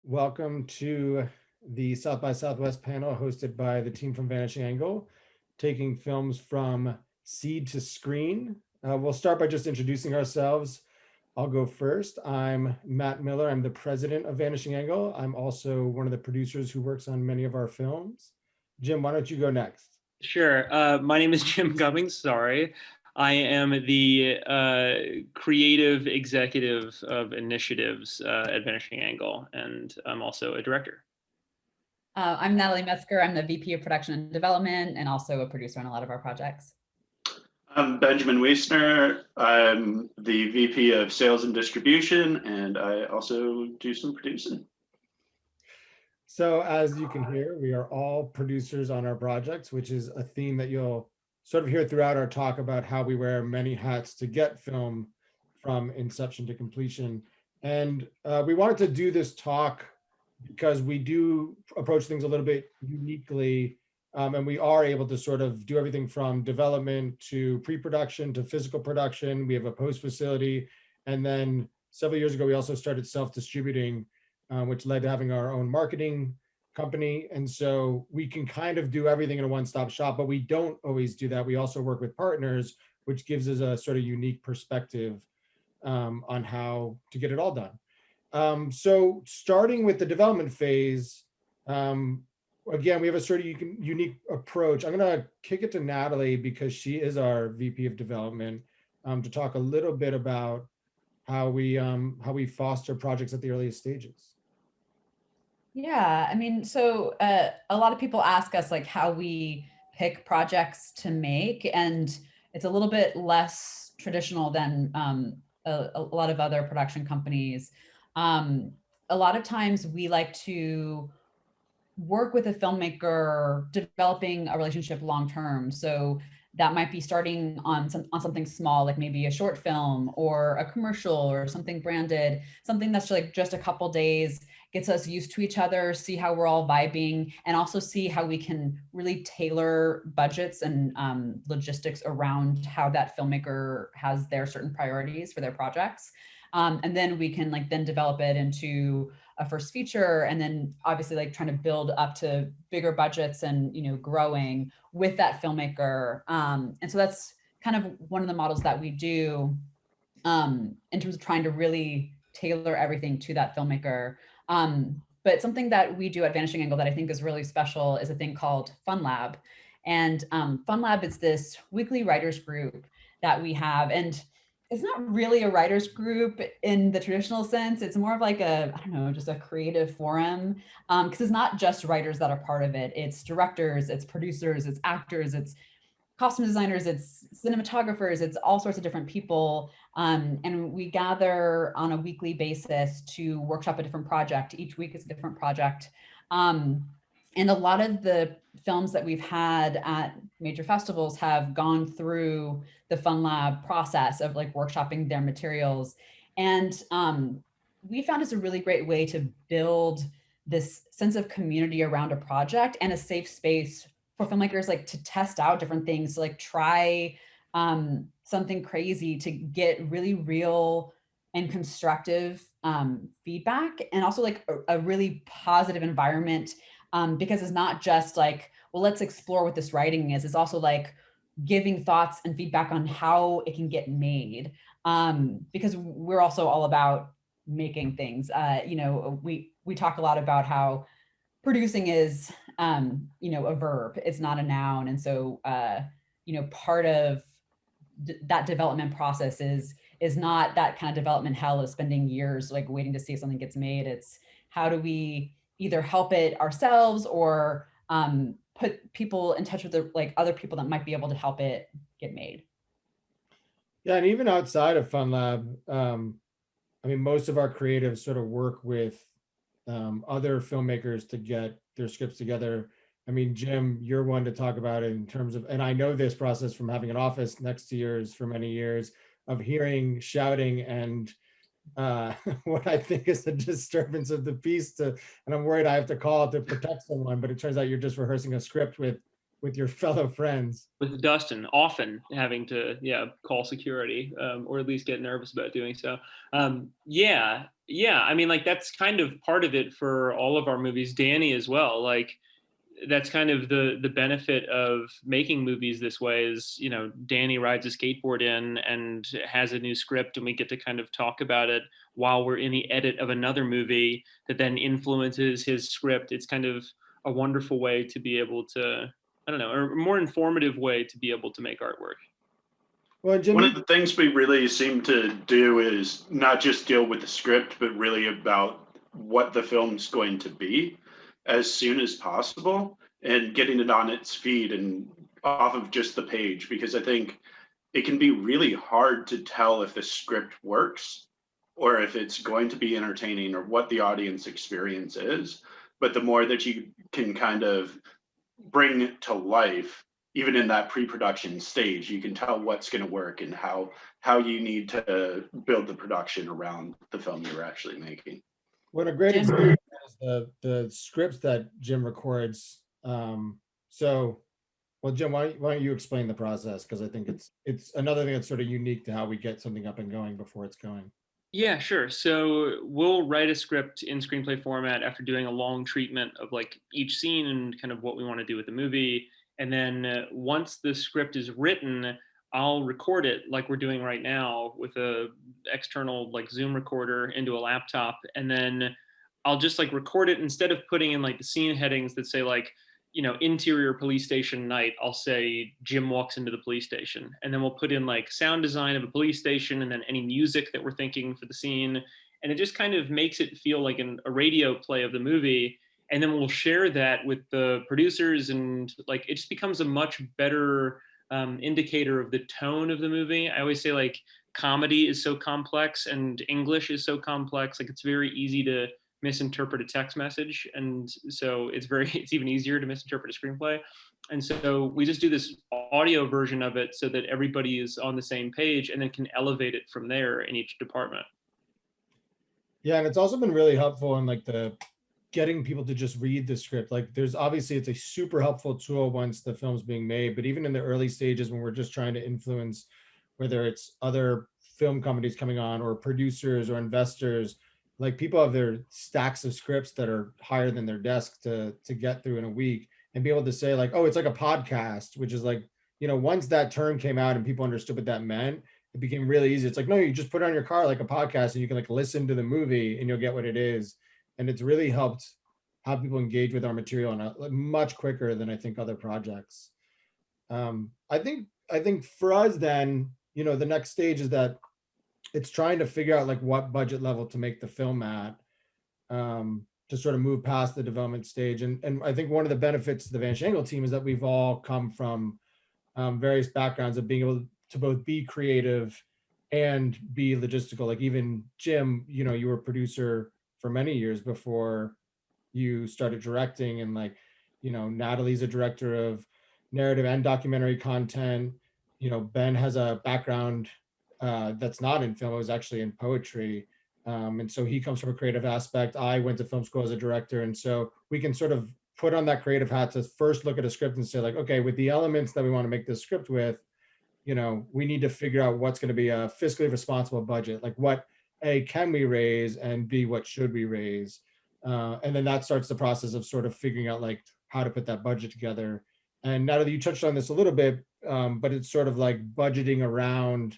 Welcome to the South by Southwest panel hosted by the team from Vanishing Angle, taking films from seed to screen. We'll start by just introducing ourselves. I'll go first. I'm Matt Miller. I'm the president of Vanishing Angle. I'm also one of the producers who works on many of our films. Jim, why don't you go next? Sure. My name is Jim Gummings. Sorry. I am the creative executive of initiatives at Vanishing Angle, and I'm also a director. I'm Natalie Metzger. I'm the VP of Production and Development and also a producer on a lot of our projects. I'm Benjamin Wiesner. I'm the VP of Sales and Distribution, and I also do some producing. So as you can hear, we are all producers on our projects, which is a theme that you'll sort of hear throughout our talk about how we wear many hats to get film from inception to completion. And we wanted to do this talk because we do approach things a little bit uniquely, and we are able to sort of do everything from development to pre-production to physical production. We have a post facility. And then several years ago, we also started self-distributing, which led to having our own marketing company. And so we can kind of do everything in a one-stop shop, but we don't always do that. We also work with partners, which gives us a sort of unique perspective on how to get it all done. So starting with the development phase, again, we have a sort of unique approach. I'm going to kick it to Natalie because she is our VP of development, to talk a little bit about how we foster projects at the earliest stages. Yeah, I mean, so a lot of people ask us like how we pick projects to make, and it's a little bit less traditional than a lot of other production companies. A lot of times we like to work with a filmmaker developing a relationship long term. So that might be starting on something small, like maybe a short film or a commercial or something branded, something that's like just a couple days, gets us used to each other, see how we're all vibing, and also see how we can really tailor budgets and logistics around how that filmmaker has their certain priorities for their projects. And then we can then develop it into a first feature, and then obviously like trying to build up to bigger budgets and growing with that filmmaker. And so that's kind of one of the models that we do in terms of trying to really tailor everything to that filmmaker. But something that we do at Vanishing Angle that I think is really special is a thing called Fun Lab. And Fun Lab is this weekly writers group that we have. And it's not really a writers group in the traditional sense. It's more of like a, I don't know, just a creative forum. Because it's not just writers that are part of it. It's directors, it's producers, it's actors, it's costume designers, it's cinematographers, it's all sorts of different people. And we gather on a weekly basis to workshop a different project. Each week is a different project. And a lot of the films that we've had at major festivals have gone through the Fun Lab process of like workshopping their materials. And we found it's a really great way to build this sense of community around a project and a safe space for filmmakers like to test out different things, to like try something crazy, to get really real and constructive feedback, and also like a really positive environment, because it's not just like, well, let's explore what this writing is. It's also like giving thoughts and feedback on how it can get made, because we're also all about making things. We talk a lot about how producing is a verb, it's not a noun. And so part of that development process is not that kind of development hell of spending years like waiting to see if something gets made. It's how do we either help it ourselves or put people in touch with other people that might be able to help it get made. Yeah, and even outside of Fun Lab, I mean, most of our creatives sort of work with other filmmakers to get their scripts together. I mean, Jim, you're one to talk about it in terms of, and I know this process from having an office next to yours for many years, of hearing shouting and what I think is a disturbance of the peace and I'm worried I have to call to protect someone, but it turns out you're just rehearsing a script with with your fellow friends. With Dustin, often having to call security, or at least get nervous about doing so. I mean, like, that's kind of part of it for all of our movies. Danny as well. Like, that's kind of the benefit of making movies this way is, you know, Danny rides a skateboard in and has a new script, and we get to kind of talk about it while we're in the edit of another movie that then influences his script. It's kind of a wonderful way to be able to, I don't know, or a more informative way to be able to make artwork. Well, Jim, one of the things we really seem to do is not just deal with the script, but really about what the film's going to be as soon as possible, and getting it on its feet and off of just the page, because I think it can be really hard to tell if the script works or if it's going to be entertaining or what the audience experience is. But the more that you can kind of bring it to life, even in that pre-production stage, you can tell what's going to work and how you need to build the production around the film you're actually making. What a great example is the scripts that Jim records. Well, Jim, why don't you explain the process? Because I think it's another thing that's sort of unique to how we get something up and going before it's going. Yeah, sure. So we'll write a script in screenplay format after doing a long treatment of like each scene and kind of what we want to do with the movie. And then once the script is written, I'll record it like we're doing right now with a external like Zoom recorder into a laptop. And then I'll just like record it instead of putting in like the scene headings that say like, you know, interior police station night, I'll say Jim walks into the police station. And then we'll put in like sound design of a police station and then any music that we're thinking for the scene. And it just kind of makes it feel like a radio play of the movie. And then we'll share that with the producers, and like it just becomes a much better indicator of the tone of the movie. I always say like comedy is so complex and English is so complex. Like it's very easy to misinterpret a text message, and so it's even easier to misinterpret a screenplay. And so we just do this audio version of it so that everybody is on the same page and then can elevate it from there in each department. Yeah, and it's also been really helpful in like the getting people to just read the script. Like there's obviously it's a super helpful tool once the film's being made, but even in the early stages when we're just trying to influence whether it's other film companies coming on or producers or investors, like people have their stacks of scripts that are higher than their desk to get through in a week, and be able to say like, oh, it's like a podcast, which is like, you know, once that term came out and people understood what that meant, it became really easy. It's like, no, you just put it on your car like a podcast and you can like listen to the movie and you'll get what it is. And it's really helped how people engage with our material on a much quicker than I think other projects. I think for us then, you know, the next stage is that it's trying to figure out like what budget level to make the film at, to sort of move past the development stage. And I think one of the benefits to the Vanishing Angle team is that we've all come from various backgrounds of being able to both be creative and be logistical. Like even Jim, you know, you were a producer for many years before you started directing, and like, you know, Natalie's a director of narrative and documentary content. You know, Ben has a background that's not in film, it was actually in poetry. And so he comes from a creative aspect. I went to film school as a director. And so we can sort of put on that creative hat to first look at a script and say like, okay, with the elements that we want to make this script with, you know, we need to figure out what's going to be a fiscally responsible budget. Like what A, can we raise, and B, what should we raise? And then that starts the process of sort of figuring out like how to put that budget together. And Natalie, you touched on this a little bit, but it's sort of like budgeting around,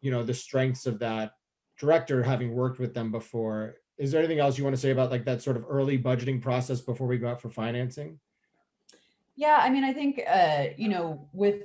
you know, the strengths of that director, having worked with them before. Is there anything else you want to say about like that sort of early budgeting process before we go out for financing? Yeah, I mean, I think, you know, with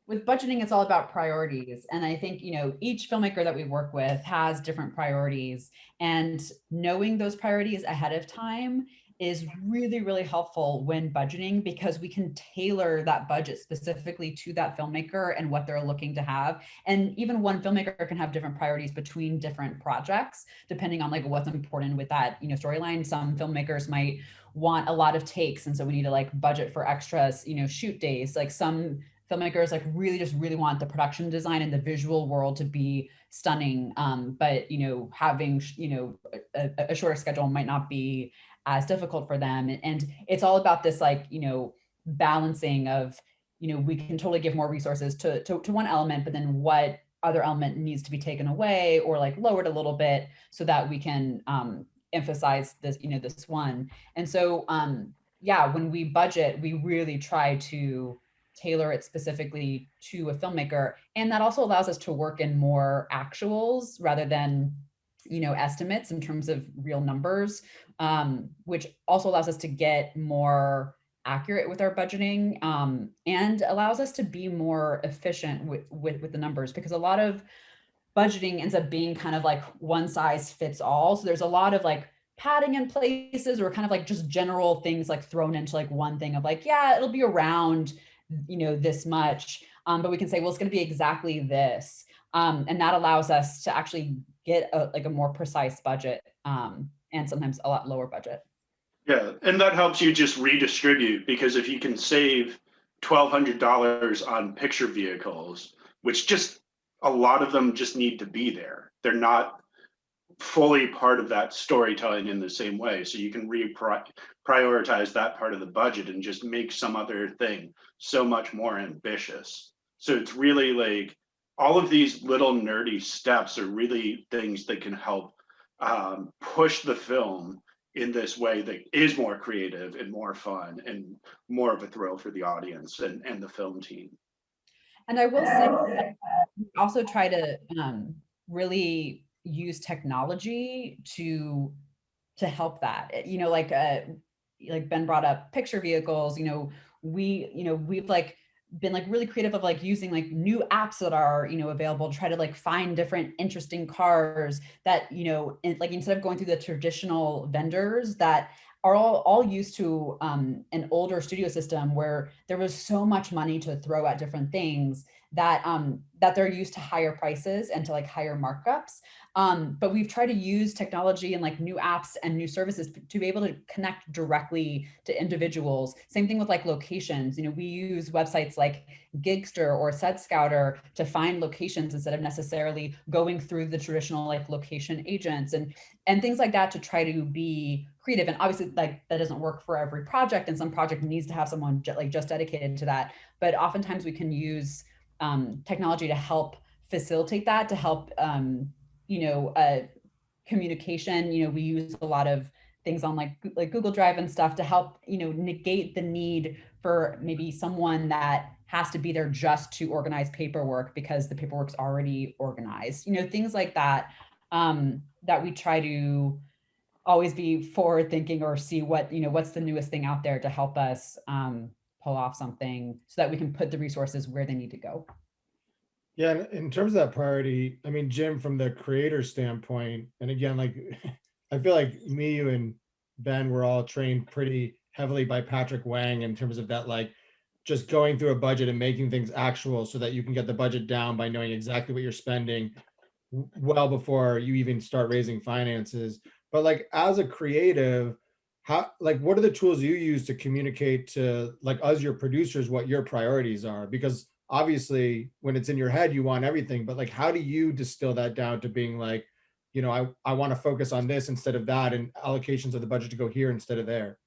budgeting, it's all about priorities. And I think, you know, each filmmaker that we work with has different priorities, and knowing those priorities ahead of time is really, really helpful when budgeting, because we can tailor that budget specifically to that filmmaker and what they're looking to have. And even one filmmaker can have different priorities between different projects, depending on like what's important with that, you know, storyline. Some filmmakers might want a lot of takes, and so we need to like budget for extras, you know, shoot days. Like some filmmakers like really want the production design and the visual world to be stunning, but, you know, having, you know, a shorter schedule might not be as difficult for them. And it's all about this like, you know, balancing of we can totally give more resources to one element, but then what other element needs to be taken away or like lowered a little bit so that we can emphasize this, this one. And so, yeah, when we budget, we really try to tailor it specifically to a filmmaker. And that also allows us to work in more actuals rather than, estimates in terms of real numbers, which also allows us to get more accurate with our budgeting, and allows us to be more efficient with the numbers, because a lot of budgeting ends up being kind of like one size fits all. So there's a lot of like padding in places, or kind of like just general things like thrown into like one thing of like, yeah, it'll be around, this much. But we can say, well, it's going to be exactly this. And that allows us to actually get a more precise budget, and sometimes a lot lower budget. Yeah, and that helps you just redistribute, because if you can save $1,200 on picture vehicles, which just a lot of them just need to be there. They're not fully part of that storytelling in the same way. So you can prioritize that part of the budget and just make some other thing so much more ambitious. So it's really like all of these little nerdy steps are really things that can help push the film in this way that is more creative and more fun and more of a thrill for the audience and the film team. And I will say that we also try to really use technology to help that. Like Ben brought up picture vehicles. We've like been like really creative of like using like new apps that are available to try to like find different interesting cars that like instead of going through the traditional vendors that are all used to an older studio system where there was so much money to throw at different things that that they're used to higher prices and to like higher markups. But we've tried to use technology and like new apps and new services to be able to connect directly to individuals. Same thing with like locations. We use websites like Gigster or Set Scouter to find locations instead of necessarily going through the traditional like location agents and things like that to try to be creative. And obviously like that doesn't work for every project, and some project needs to have someone just dedicated to that. But oftentimes we can use technology to help facilitate that, to help communication. We use a lot of things on like Google Drive and stuff to help negate the need for maybe someone that has to be there just to organize paperwork because the paperwork's already organized. Things like that, that we try to always be forward thinking or see what what's the newest thing out there to help us pull off something so that we can put the resources where they need to go. Yeah, and in terms of that priority, I mean, Jim, from the creator standpoint, and again, like I feel like me, you, and Ben were all trained pretty heavily by Patrick Wang in terms of that, like just going through a budget and making things actual so that you can get the budget down by knowing exactly what you're spending well before you even start raising finances. But like as a creative, how, like, what are the tools you use to communicate to like us, your producers, what your priorities are? Because obviously when it's in your head, you want everything, but like, how do you distill that down to being like, I want to focus on this instead of that, and allocations of the budget to go here instead of there?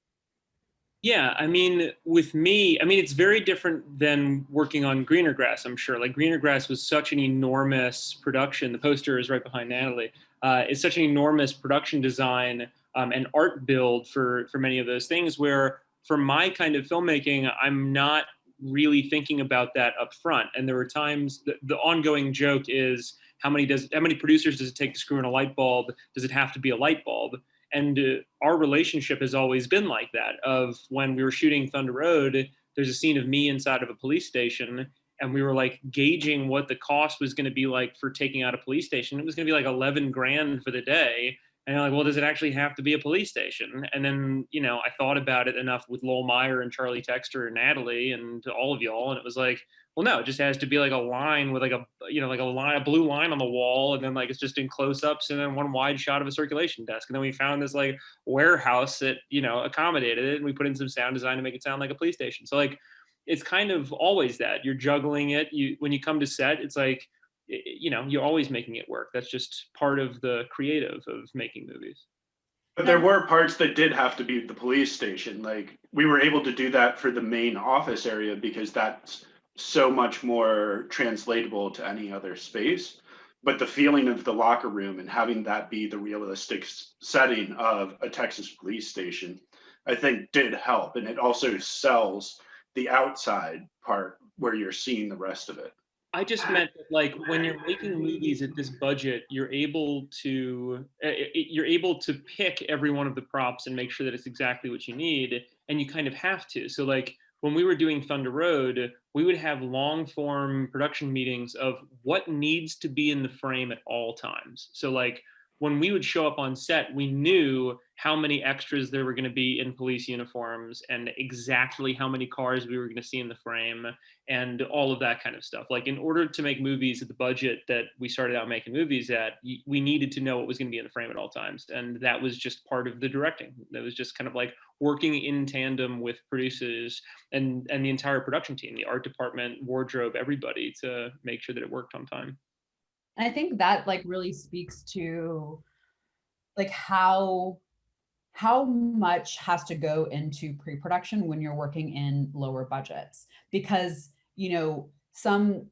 Yeah, I mean, with me, I mean, it's very different than working on Greener Grass, I'm sure. Like Greener Grass was such an enormous production. The poster is right behind Natalie. It's such an enormous production design and art build for many of those things, where for my kind of filmmaking, I'm not really thinking about that up front. And there were times, the ongoing joke is, how many producers does it take to screw in a light bulb? Does it have to be a light bulb? And our relationship has always been like that. Of when we were shooting Thunder Road, there's a scene of me inside of a police station, and we were like gauging what the cost was going to be like for taking out a police station. It was going to be like 11 grand for the day. And you're like, well, does it actually have to be a police station? And then, I thought about it enough with Lowell Meyer and Charlie Texter and Natalie and all of y'all. And it was like, well, no, it just has to be like a line with like a blue line on the wall. And then like, it's just in close ups and then one wide shot of a circulation desk. And then we found this like warehouse that, accommodated it. And we put in some sound design to make it sound like a police station. So like, it's kind of always that you're juggling it. When you come to set, it's like, you're always making it work. That's just part of the creative of making movies. But there were parts that did have to be the police station. Like we were able to do that for the main office area because that's so much more translatable to any other space. But the feeling of the locker room and having that be the realistic setting of a Texas police station, I think did help. And it also sells the outside part where you're seeing the rest of it. I just meant that, like, when you're making movies at this budget, you're able to pick every one of the props and make sure that it's exactly what you need, and you kind of have to. So, like, when we were doing Thunder Road, we would have long form production meetings of what needs to be in the frame at all times. So, like, when we would show up on set, we knew how many extras there were going to be in police uniforms and exactly how many cars we were going to see in the frame and all of that kind of stuff. Like, in order to make movies at the budget that we started out making movies at, we needed to know what was going to be in the frame at all times. And that was just part of the directing. That was just kind of like working in tandem with producers and the entire production team, the art department, wardrobe, everybody, to make sure that it worked on time. And I think that like really speaks to like how much has to go into pre-production when you're working in lower budgets, because some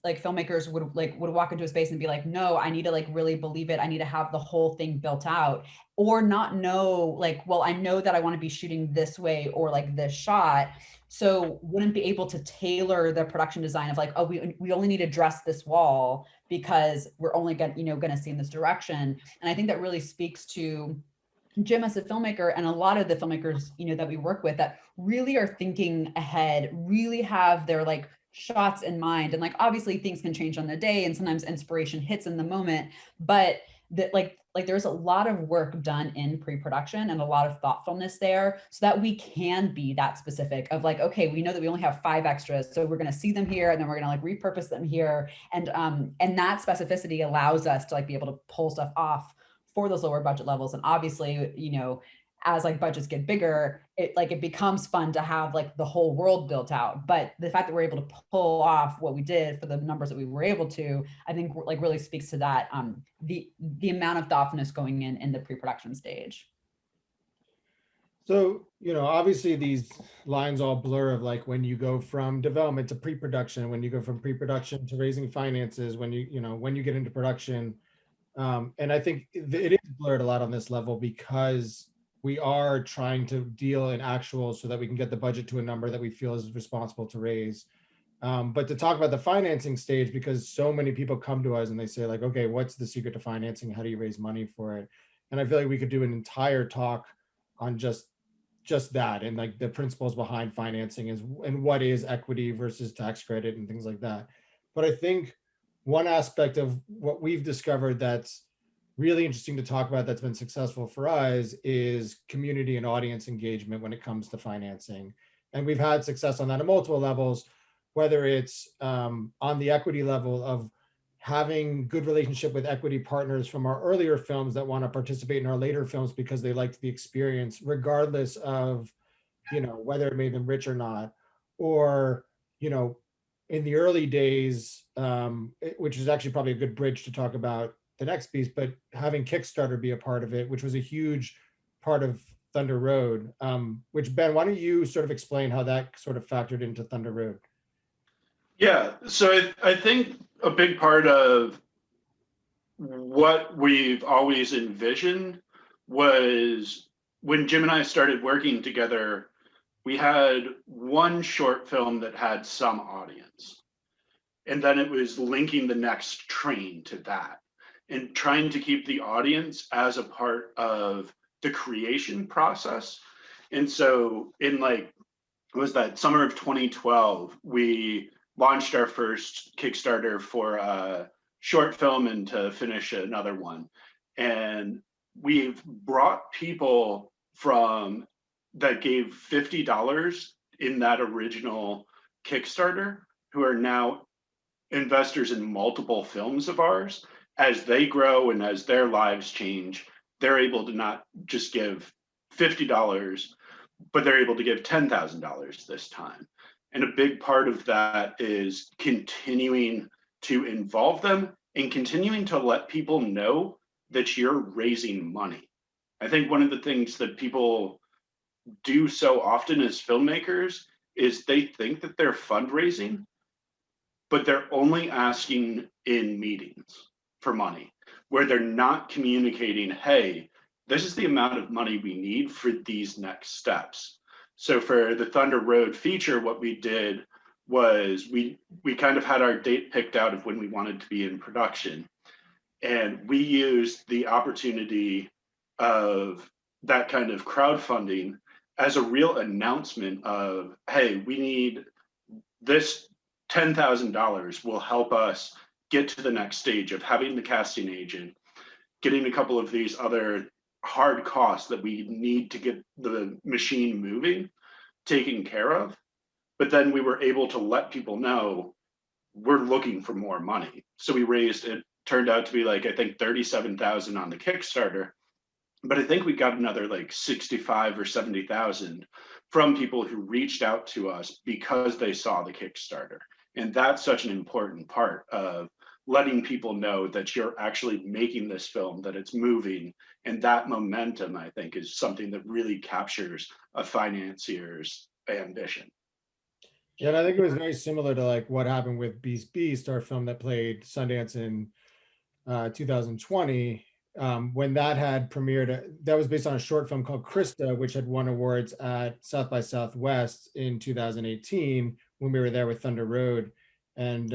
like filmmakers would walk into a space and be like, no, I need to like really believe it, I need to have the whole thing built out, or not know, like, well, I know that I want to be shooting this way or like this shot, so wouldn't be able to tailor the production design of like, oh, we only need to dress this wall because we're only gonna see in this direction. And I think that really speaks to Jim as a filmmaker and a lot of the filmmakers, that we work with, that really are thinking ahead, really have their like shots in mind. And like, obviously things can change on the day and sometimes inspiration hits in the moment, but that like there's a lot of work done in pre-production and a lot of thoughtfulness there so that we can be that specific of like, okay, we know that we only have 5 extras, so we're going to see them here and then we're going to like repurpose them here. And that specificity allows us to like be able to pull stuff off for those lower budget levels. And obviously, as like budgets get bigger, it becomes fun to have like the whole world built out. But the fact that we're able to pull off what we did for the numbers that we were able to, I think like really speaks to that, the amount of thoughtfulness going in the pre-production stage. So, obviously these lines all blur of like when you go from development to pre-production, when you go from pre-production to raising finances, when you get into production. And I think it is blurred a lot on this level because we are trying to deal in actuals so that we can get the budget to a number that we feel is responsible to raise. But to talk about the financing stage, because so many people come to us and they say like, okay, what's the secret to financing? How do you raise money for it? And I feel like we could do an entire talk on just that and like the principles behind financing and what is equity versus tax credit and things like that. But I think one aspect of what we've discovered that's really interesting to talk about that's been successful for us is community and audience engagement when it comes to financing. And we've had success on that at multiple levels, whether it's on the equity level of having good relationship with equity partners from our earlier films that want to participate in our later films because they liked the experience, regardless of, whether it made them rich or not, or, in the early days, which is actually probably a good bridge to talk about the next piece, but having Kickstarter be a part of it, which was a huge part of Thunder Road, which Ben, why don't you sort of explain how that sort of factored into Thunder Road? Yeah, so I think a big part of what we've always envisioned was when Jim and I started working together, we had one short film that had some audience. And then it was linking the next train to that and trying to keep the audience as a part of the creation process. And so in like, it was that summer of 2012, we launched our first Kickstarter for a short film and to finish another one. And we've brought people from that gave $50 in that original Kickstarter who are now investors in multiple films of ours. As they grow and as their lives change, they're able to not just give $50, but they're able to give $10,000 this time. And a big part of that is continuing to involve them and continuing to let people know that you're raising money. I think one of the things that people do so often as filmmakers is they think that they're fundraising, but they're only asking in meetings for money, where they're not communicating, hey, this is the amount of money we need for these next steps. So for the Thunder Road feature, what we did was we kind of had our date picked out of when we wanted to be in production. And we used the opportunity of that kind of crowdfunding as a real announcement of, hey, we need this $10,000 will help us get to the next stage of having the casting agent, getting a couple of these other hard costs that we need to get the machine moving, taken care of. But then we were able to let people know we're looking for more money. So we raised, it turned out to be like, I think 37,000 on the Kickstarter, but I think we got another like 65 or 70,000 from people who reached out to us because they saw the Kickstarter. And that's such an important part of letting people know that you're actually making this film, that it's moving. And that momentum, I think, is something that really captures a financier's ambition. Yeah, and I think it was very similar to like what happened with Beast Beast, our film that played Sundance in 2020. When that had premiered, that was based on a short film called Krista, which had won awards at South by Southwest in 2018 when we were there with Thunder Road. And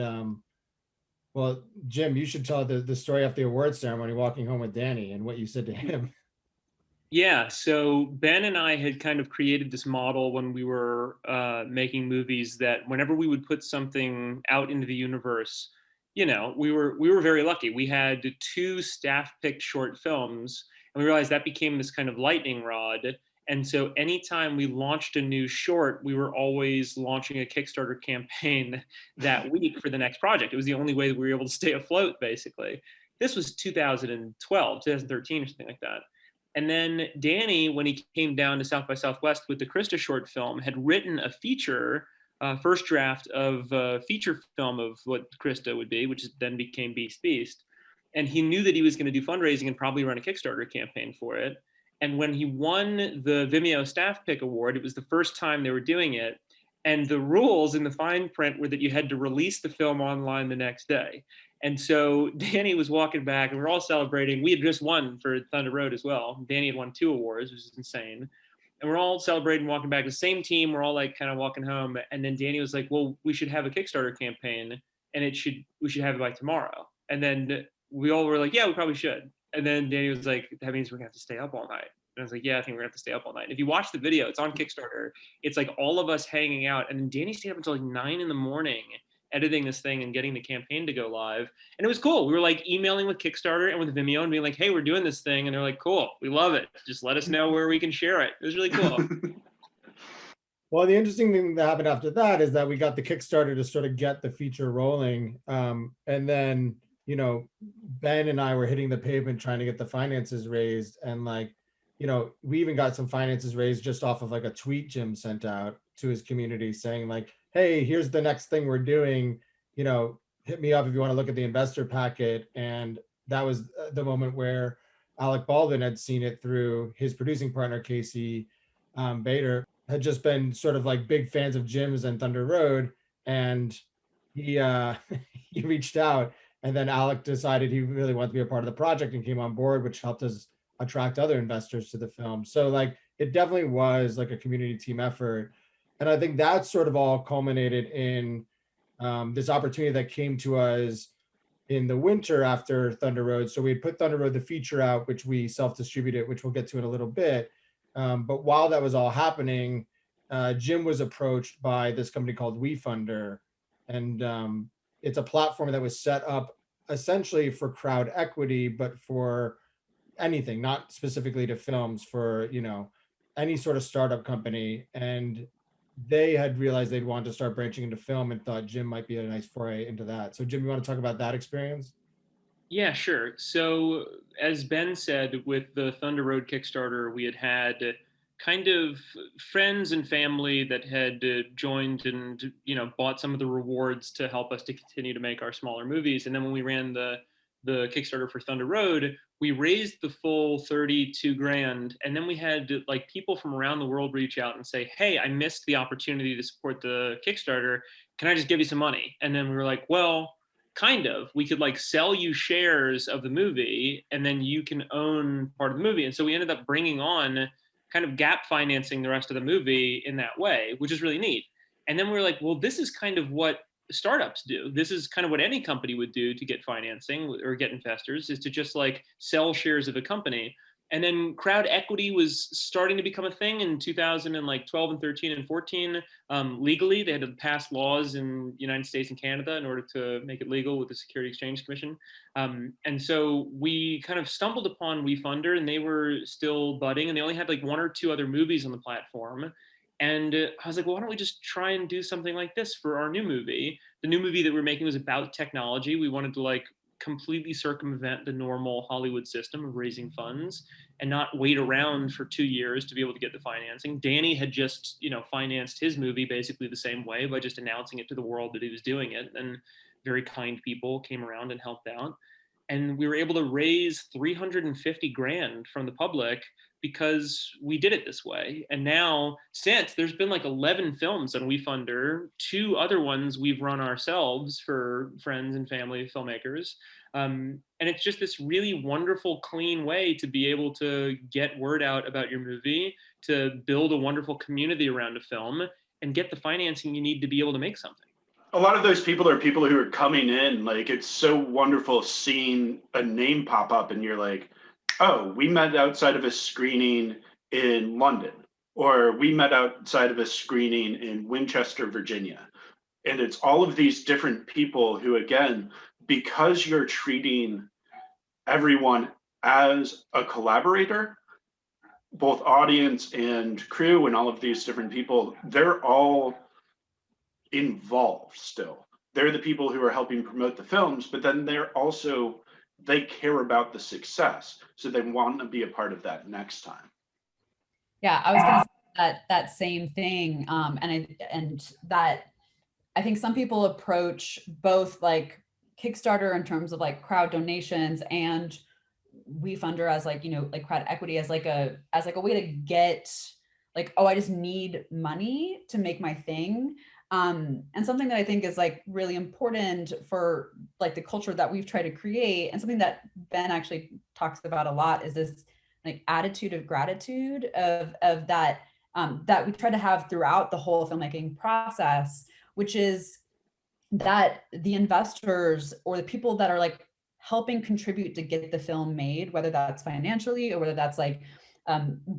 well, Jim, you should tell the story after the awards ceremony, walking home with Danny, and what you said to him. Yeah, so Ben and I had kind of created this model when we were making movies that whenever we would put something out into the universe, you know, we were very lucky. We had 2 staff-picked short films, and we realized that became this kind of lightning rod. And so anytime we launched a new short, we were always launching a Kickstarter campaign that week for the next project. It was the only way that we were able to stay afloat, basically. This was 2012, 2013, or something like that. And then Danny, when he came down to South by Southwest with the Krista short film, had written a feature, first draft of a feature film of what Krista would be, which then became Beast Beast. And he knew that he was going to do fundraising and probably run a Kickstarter campaign for it. And when he won the Vimeo Staff Pick Award, it was the first time they were doing it. And the rules in the fine print were that you had to release the film online the next day. And so Danny was walking back, and we were all celebrating. We had just won for Thunder Road as well. Danny had won 2 awards, which is insane. And we're all celebrating, walking back. The same team, we're all like kind of walking home. And then Danny was like, "Well, we should have a Kickstarter campaign, and we should have it by tomorrow." And then we all were like, "Yeah, we probably should." And then Danny was like, "That means we're gonna have to stay up all night." And I was like, "Yeah, I think we're gonna have to stay up all night." And if you watch the video, it's on Kickstarter. It's like all of us hanging out, and then Danny stayed up until like 9 in the morning editing this thing and getting the campaign to go live. And it was cool. We were like emailing with Kickstarter and with Vimeo and being like, "Hey, we're doing this thing." And they're like, "Cool, we love it. Just let us know where we can share it." It was really cool. Well, the interesting thing that happened after that is that we got the Kickstarter to sort of get the feature rolling. And then, you know, Ben and I were hitting the pavement trying to get the finances raised. And like, you know, we even got some finances raised just off of like a tweet Jim sent out to his community saying like, "Hey, here's the next thing we're doing, you know, hit me up if you want to look at the investor packet." And that was the moment where Alec Baldwin had seen it through his producing partner, Casey Bader, had just been sort of like big fans of Jim's and Thunder Road. And he he reached out, and then Alec decided he really wanted to be a part of the project and came on board, which helped us attract other investors to the film. So like it definitely was like a community team effort. And I think that sort of all culminated in this opportunity that came to us in the winter after Thunder Road. So we had put Thunder Road, the feature out, which we self-distributed, which we'll get to in a little bit. But while that was all happening, Jim was approached by this company called WeFunder. And it's a platform that was set up essentially for crowd equity, but for anything, not specifically to films, for, you know, any sort of startup company. And they had realized they'd want to start branching into film and thought Jim might be a nice foray into that. So Jim, you want to talk about that experience? Yeah, sure. So as Ben said, with the Thunder Road Kickstarter, we had kind of friends and family that had joined and, you know, bought some of the rewards to help us to continue to make our smaller movies. And then when we ran the the Kickstarter for Thunder Road, we raised the full 32 grand. And then we had like people from around the world reach out and say, hey, I missed the opportunity to support the Kickstarter. Can I just give you some money? And then we were like, well, kind of. We could like sell you shares of the movie and then you can own part of the movie. And so we ended up bringing on kind of gap financing the rest of the movie in that way, which is really neat. And then we were like, well, this is kind of what startups do. This is kind of what any company would do to get financing or get investors, is to just like sell shares of a company. And then crowd equity was starting to become a thing in 2012 and 13 and 14. Legally, they had to pass laws in the United States and Canada in order to make it legal with the Security Exchange Commission. And so we kind of stumbled upon WeFunder, and they were still budding, and they only had like 1 or 2 other movies on the platform. And I was like, well, why don't we just try and do something like this for our new movie? The new movie that we're making was about technology. We wanted to like completely circumvent the normal Hollywood system of raising funds and not wait around for 2 years to be able to get the financing. Danny had just, financed his movie basically the same way by just announcing it to the world that he was doing it. And very kind people came around and helped out. And we were able to raise 350 grand from the public because we did it this way. And now, since there's been like 11 films on WeFunder, 2 other ones we've run ourselves for friends and family filmmakers. And it's just this really wonderful, clean way to be able to get word out about your movie, to build a wonderful community around a film, and get the financing you need to be able to make something. A lot of those people are people who are coming in. Like, it's so wonderful seeing a name pop up and you're like, oh, we met outside of a screening in London, or we met outside of a screening in Winchester, Virginia. And it's all of these different people who, again, because you're treating everyone as a collaborator, both audience and crew and all of these different people, they're all involved still. They're the people who are helping promote the films, but then they care about the success, so they want to be a part of that next time. Yeah, I was going to say that same thing, and that I think some people approach both like Kickstarter in terms of like crowd donations and WeFunder as like like crowd equity as like a way to get like, oh, I just need money to make my thing. And something that I think is like really important for like the culture that we've tried to create, and something that Ben actually talks about a lot, is this like attitude of gratitude of that that we try to have throughout the whole filmmaking process, which is that the investors or the people that are like helping contribute to get the film made, whether that's financially or whether that's like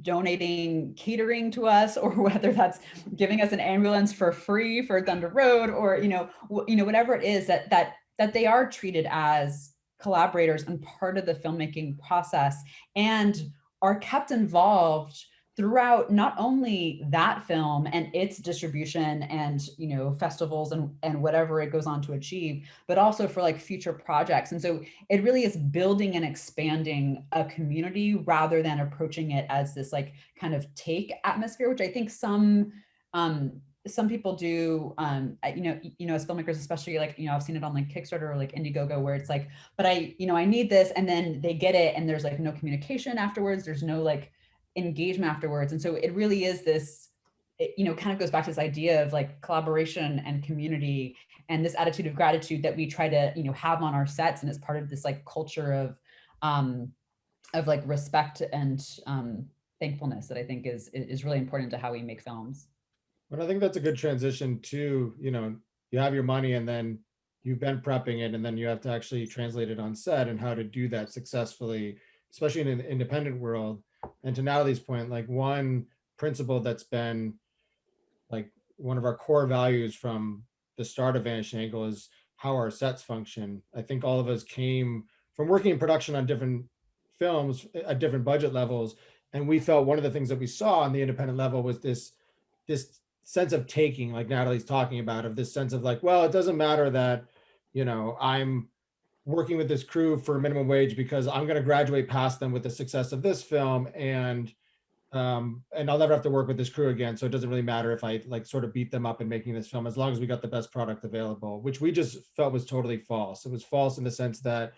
donating catering to us, or whether that's giving us an ambulance for free for Thunder Road, or whatever it is, that they are treated as collaborators and part of the filmmaking process, and are kept involved throughout not only that film and its distribution and festivals and whatever it goes on to achieve, but also for like future projects. And so it really is building and expanding a community rather than approaching it as this like kind of take atmosphere, which I think some people do, as filmmakers, especially like, I've seen it on like Kickstarter or like Indiegogo, where it's like, but I need this, and then they get it and there's like no communication afterwards. There's no like engagement afterwards. And so it really is this, kind of goes back to this idea of like collaboration and community, and this attitude of gratitude that we try to, have on our sets. And it's part of this like culture of like respect and thankfulness that I think is really important to how we make films. But I think that's a good transition to, you have your money and then you've been prepping it, and then you have to actually translate it on set, and how to do that successfully, especially in an independent world. And to Natalie's point, like one principle that's been like one of our core values from the start of Vanishing Angle is how our sets function. I think all of us came from working in production on different films at different budget levels. And we felt one of the things that we saw on the independent level was this sense of taking, like Natalie's talking about, of this sense of like, well, it doesn't matter that, I'm working with this crew for minimum wage because I'm going to graduate past them with the success of this film, and I'll never have to work with this crew again. So it doesn't really matter if I like sort of beat them up in making this film, as long as we got the best product available, which we just felt was totally false. It was false in the sense that,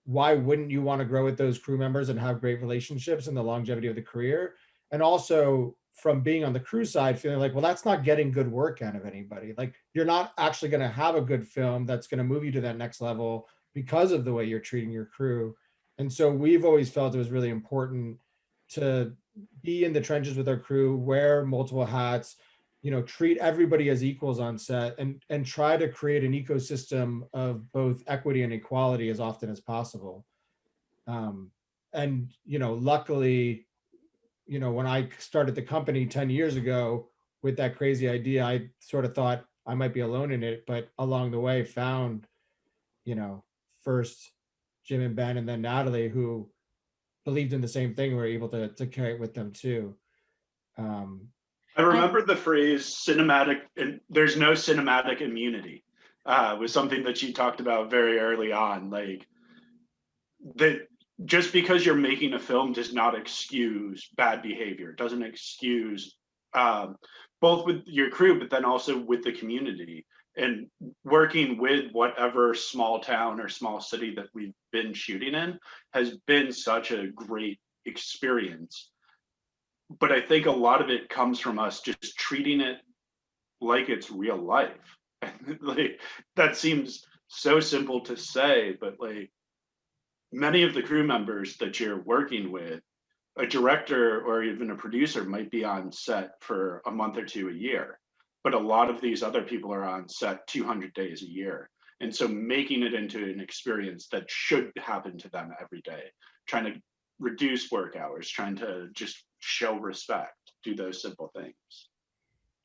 why wouldn't you want to grow with those crew members and have great relationships and the longevity of the career? And also from being on the crew side, feeling like, well, that's not getting good work out of anybody. Like, you're not actually going to have a good film that's going to move you to that next level because of the way you're treating your crew. And so we've always felt it was really important to be in the trenches with our crew, wear multiple hats, treat everybody as equals on set, and try to create an ecosystem of both equity and equality as often as possible. And luckily, when I started the company 10 years ago with that crazy idea, I sort of thought I might be alone in it, but along the way found, first Jim and Ben and then Natalie, who believed in the same thing, were able to carry it with them too. I remember the phrase cinematic, and there's no cinematic immunity, was something that you talked about very early on. Like, that just because you're making a film does not excuse bad behavior, doesn't excuse both with your crew, but then also with the community. And working with whatever small town or small city that we've been shooting in has been such a great experience. But I think a lot of it comes from us just treating it like it's real life. Like, that seems so simple to say, but like, many of the crew members that you're working with, a director or even a producer might be on set for a month or two a year, but a lot of these other people are on set 200 days a year. And so making it into an experience that should happen to them every day, trying to reduce work hours, trying to just show respect, do those simple things.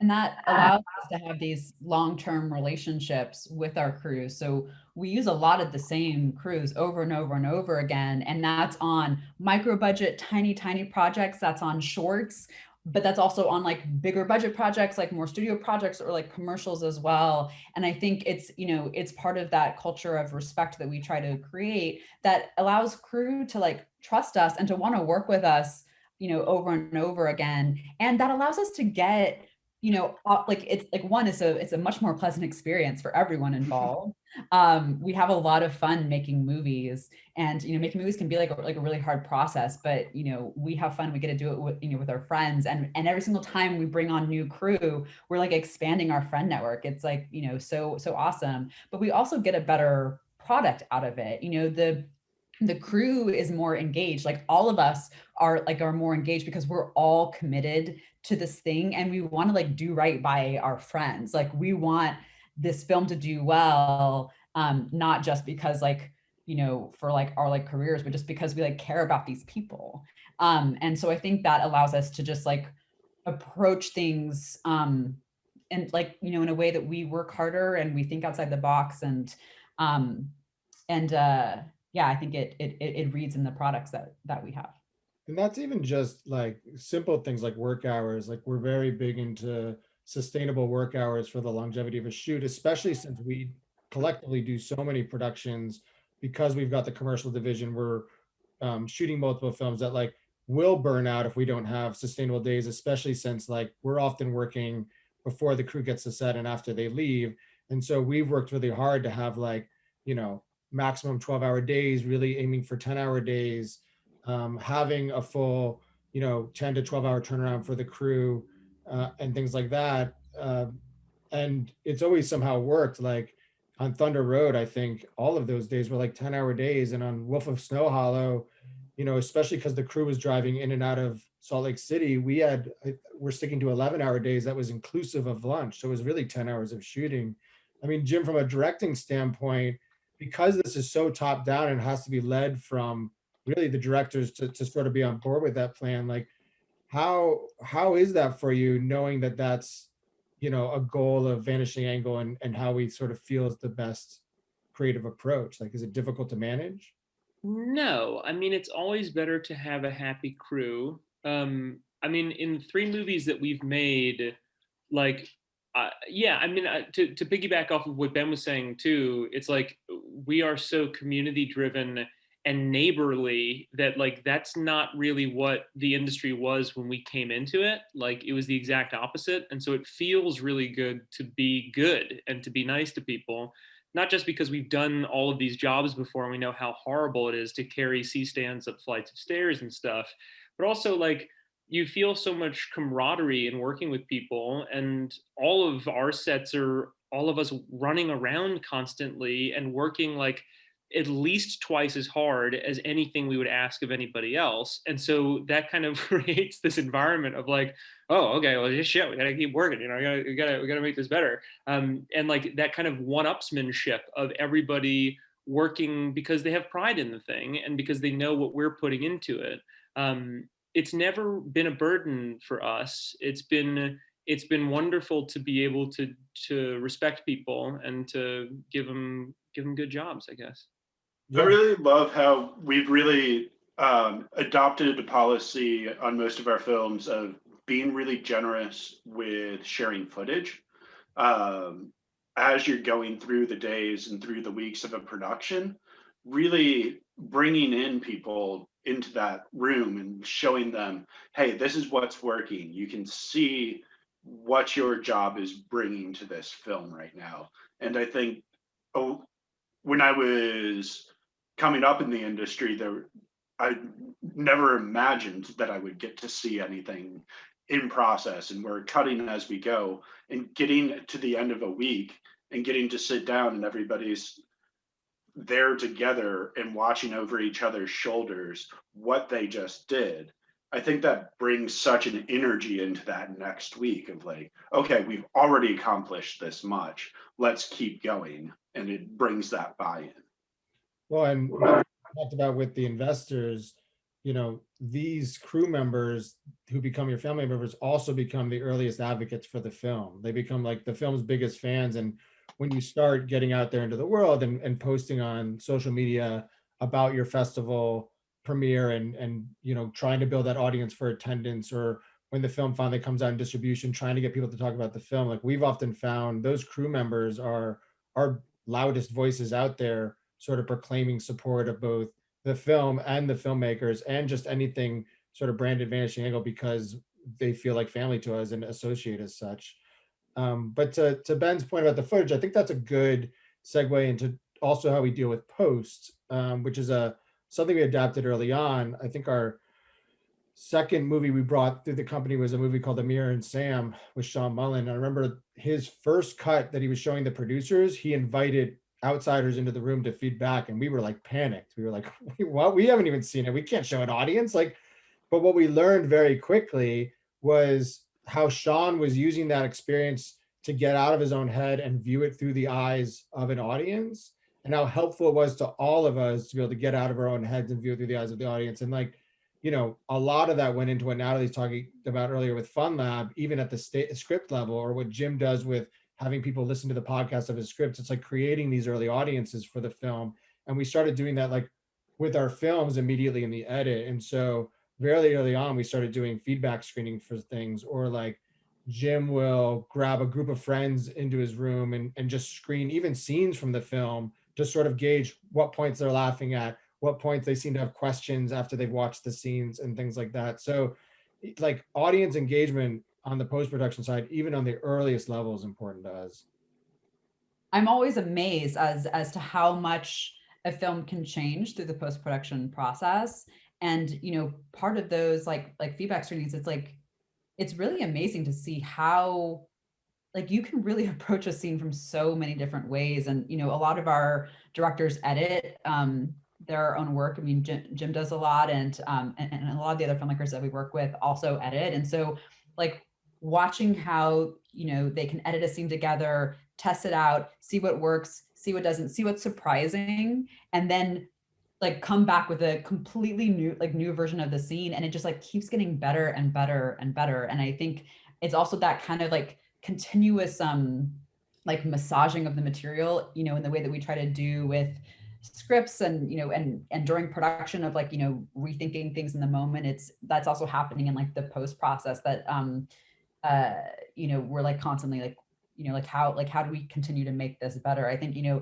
And that allows us to have these long-term relationships with our crews. So we use a lot of the same crews over and over and over again. And that's on micro budget, tiny projects. That's on shorts, but that's also on like bigger budget projects, like more studio projects or like commercials as well. And I think it's, it's part of that culture of respect that we try to create that allows crew to like trust us and to want to work with us, over and over again. And that allows us to get, like, it's like, one, it's a much more pleasant experience for everyone involved. We have a lot of fun making movies, and making movies can be like a really hard process, but we have fun. We get to do it with with our friends, and every single time we bring on new crew, we're like expanding our friend network. It's like so awesome. But we also get a better product out of it. The crew is more engaged. Like, all of us are more engaged because we're all committed to this thing, and we want to like do right by our friends. Like, we want this film to do well, not just because for like our like careers, but just because we like care about these people. And so I think that allows us to just like approach things and like in a way that we work harder and we think outside the box, and yeah, I think it reads in the products that we have. And that's even just like simple things like work hours. Like, we're very big into sustainable work hours for the longevity of a shoot, especially since we collectively do so many productions. Because we've got the commercial division, we're shooting multiple films that like will burn out if we don't have sustainable days, especially since like we're often working before the crew gets to set and after they leave. And so we've worked really hard to have like, maximum 12-hour days, really aiming for 10-hour days, having a full 10 to 12-hour turnaround for the crew, and things like that. And it's always somehow worked. Like, on Thunder Road, I think all of those days were like 10-hour days, and on Wolf of Snow Hollow, especially because the crew was driving in and out of Salt Lake City, we're sticking to 11-hour days. That was inclusive of lunch, so it was really 10 hours of shooting. I mean, Jim, from a directing standpoint, because this is so top down and has to be led from really the directors to sort of be on board with that plan, like, how is that for you, knowing that that's a goal of Vanishing Angle, and how we sort of feel is the best creative approach? Like, is it difficult to manage? No, I mean, it's always better to have a happy crew. I mean, in 3 movies that we've made, like, yeah, I mean, to piggyback off of what Ben was saying too, it's like we are so community driven and neighborly that like that's not really what the industry was when we came into it. Like, it was the exact opposite, and so it feels really good to be good and to be nice to people, not just because we've done all of these jobs before and we know how horrible it is to carry C-stands up flights of stairs and stuff, but also like you feel so much camaraderie in working with people, and all of our sets are all of us running around constantly and working like at least twice as hard as anything we would ask of anybody else. And so that kind of creates this environment of like, oh, okay, well, just shit, we gotta keep working, you know, we gotta make this better. And like that kind of one-upsmanship of everybody working because they have pride in the thing and because they know what we're putting into it. It's never been a burden for us. It's been wonderful to be able to respect people and to give them good jobs, I guess. I really love how we've really adopted a policy on most of our films of being really generous with sharing footage. As you're going through the days and through the weeks of a production, really bringing in people into that room and showing them, hey, this is what's working. You can see what your job is bringing to this film right now. And I think when I was coming up in the industry, I never imagined that I would get to see anything in process, and we're cutting as we go, and getting to the end of a week and getting to sit down and everybody's there together and watching over each other's shoulders what they just did. I think that brings such an energy into that next week of like, okay, we've already accomplished this much, let's keep going. And it brings that buy-in. Well, and we talked about with the investors, you know, these crew members who become your family members also become the earliest advocates for the film. They become like the film's biggest fans. And when you start getting out there into the world and posting on social media about your festival premiere and you know, trying to build that audience for attendance, or when the film finally comes out in distribution, trying to get people to talk about the film, like we've often found those crew members are our loudest voices out there, sort of proclaiming support of both the film and the filmmakers and just anything sort of branded Vanishing Angle, because they feel like family to us and associate as such. But to Ben's point about the footage, I think that's a good segue into also how we deal with post, which is something we adapted early on. I think our second movie we brought through the company was a movie called Amir and Sam with Sean Mullen. I remember his first cut that he was showing the producers, he invited outsiders into the room to feedback, and we were like panicked. We were like, what? We haven't even seen it. We can't show an audience. Like, but what we learned very quickly was how Sean was using that experience to get out of his own head and view it through the eyes of an audience, and how helpful it was to all of us to be able to get out of our own heads and view it through the eyes of the audience. And like, you know, a lot of that went into what Natalie's talking about earlier with Fun Lab, even at the script level, or what Jim does with having people listen to the podcast of his scripts. It's like creating these early audiences for the film. And we started doing that like with our films immediately in the edit. And so very early on, we started doing feedback screening for things, or like Jim will grab a group of friends into his room and just screen even scenes from the film to sort of gauge what points they're laughing at, what points they seem to have questions after they've watched the scenes and things like that. So like audience engagement on the post-production side, even on the earliest level, is important to us. I'm always amazed as to how much a film can change through the post-production process. And, you know, part of those like feedback screenings, it's really amazing to see how like you can really approach a scene from so many different ways. And, you know, a lot of our directors edit their own work. I mean, Jim does a lot, and a lot of the other filmmakers that we work with also edit. And so like watching how, you know, they can edit a scene together, test it out, see what works, see what doesn't, see what's surprising, and then like come back with a completely new version of the scene. And it just like keeps getting better and better and better. And I think it's also that kind of like continuous like massaging of the material, you know, in the way that we try to do with scripts, and, you know, and during production of like, you know, rethinking things in the moment. That's also happening in like the post process that you know, we're like constantly like, you know, like how do we continue to make this better? I think, you know,